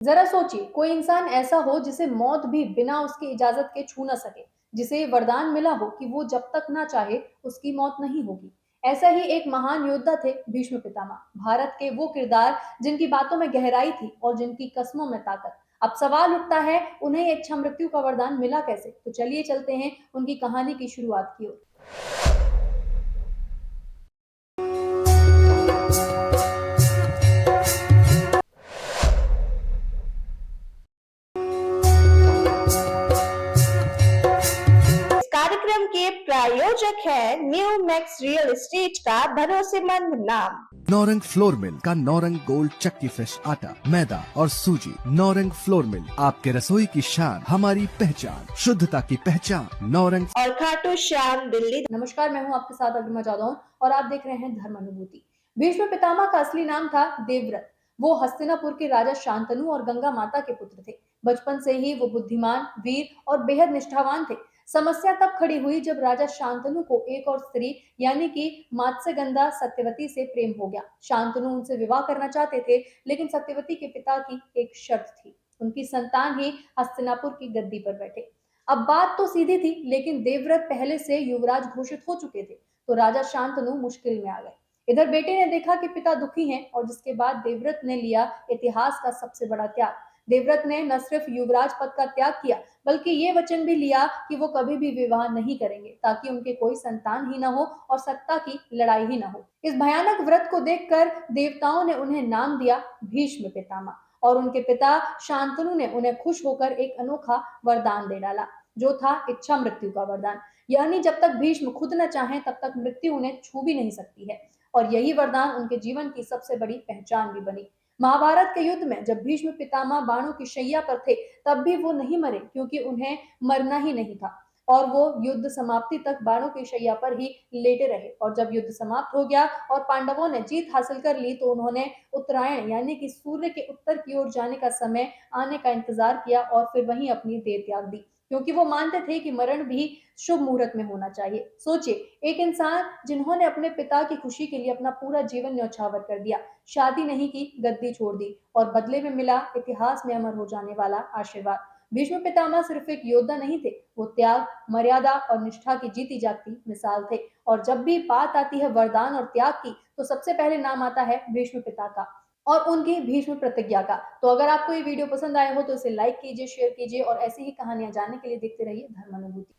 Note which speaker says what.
Speaker 1: जरा सोचिए, कोई इंसान ऐसा हो जिसे मौत भी बिना उसकी इजाजत के छू न सके, जिसे वरदान मिला हो कि वो जब तक ना चाहे उसकी मौत नहीं होगी। ऐसा ही एक महान योद्धा थे भीष्म पितामह, भारत के वो किरदार जिनकी बातों में गहराई थी और जिनकी कस्मों में ताकत। अब सवाल उठता है, उन्हें इच्छा मृत्यु का वरदान मिला कैसे? तो चलिए चलते हैं उनकी कहानी की शुरुआत की ओर।
Speaker 2: इस कार्यक्रम के प्रायोजक है न्यू मैक्स रियल एस्टेट का भरोसेमंद नाम।
Speaker 3: नौरंग फ्लोर मिल का नौरंग गोल्ड चक्की फ्रेश आटा, मैदा और सूजी। नौरंग फ्लोर मिल, आपके रसोई की शान, हमारी पहचान, शुद्धता की पहचान। नौरंग
Speaker 2: और खाटू श्याम दिल्ली।
Speaker 1: नमस्कार, मैं हूं आपके साथ अग्रिमा जादौन और आप देख रहे हैं धर्म अनुभूति। भीष्म पितामह का असली नाम था देवव्रत। वो हस्तिनापुर के राजा शांतनु और गंगा माता के पुत्र थे। बचपन से ही वो बुद्धिमान, वीर और बेहद निष्ठावान थे। समस्या तब खड़ी हुई जब राजा शांतनु को एक और स्त्री यानी कि मात्स्यगंधा सत्यवती से प्रेम हो गया। शांतनु उनसे विवाह करना चाहते थे, लेकिन सत्यवती के पिता की एक शर्त थी, उनकी संतान ही हस्तिनापुर की गद्दी पर बैठे। अब बात तो सीधी थी, लेकिन देवव्रत पहले से युवराज घोषित हो चुके थे, तो राजा शांतनु मुश्किल में आ गए। इधर बेटे ने देखा कि पिता दुखी हैं और जिसके बाद देवव्रत ने लिया इतिहास का सबसे बड़ा त्याग। देवव्रत ने न सिर्फ युवराज पद का त्याग किया, बल्कि ये वचन भी लिया कि वो कभी भी विवाह नहीं करेंगे, ताकि उनके कोई संतान ही न हो और सत्ता की लड़ाई ही न हो। इस भयानक व्रत को देखकर देवताओं ने उन्हें नाम दिया भीष्म पितामह, और उनके पिता शांतनु ने उन्हें खुश होकर एक अनोखा वरदान दे डाला, जो था इच्छा मृत्यु का वरदान। यानी जब तक भीष्म खुद न चाहें तब तक मृत्यु उन्हें छू भी नहीं सकती है। और यही वरदान उनके जीवन की सबसे बड़ी पहचान भी बनी। महाभारत के युद्ध में जब भीष्म पितामह बाणों की शैया पर थे, तब भी वो नहीं मरे, क्योंकि उन्हें मरना ही नहीं था। और वो युद्ध समाप्ति तक बाणों की शैया पर ही लेटे रहे। और जब युद्ध समाप्त हो गया और पांडवों ने जीत हासिल कर ली, तो उन्होंने उत्तरायण यानी कि सूर्य के उत्तर की ओर जाने का समय आने का इंतजार किया और फिर वहीं अपनी देह त्याग दी, क्योंकि वो मानते थे कि मरण भी शुभ मुहूर्त में होना चाहिए। सोचिए, एक इंसान जिन्होंने अपने पिता की खुशी के लिए अपना पूरा जीवन न्यौछावर कर दिया, शादी नहीं की, गद्दी छोड़ दी, और बदले में मिला इतिहास में अमर हो जाने वाला आशीर्वाद। भीष्म पितामह सिर्फ एक योद्धा नहीं थे, वो त्याग, मर्यादा और निष्ठा की जीती जागती मिसाल थे। और जब भी बात आती है वरदान और त्याग की, तो सबसे पहले नाम आता है भीष्म पिता का और उनकी भीष्म प्रतिज्ञा का। तो अगर आपको ये वीडियो पसंद आया हो तो इसे लाइक कीजिए, शेयर कीजिए और ऐसी ही कहानियां जानने के लिए देखते रहिए धर्म अनुभूति।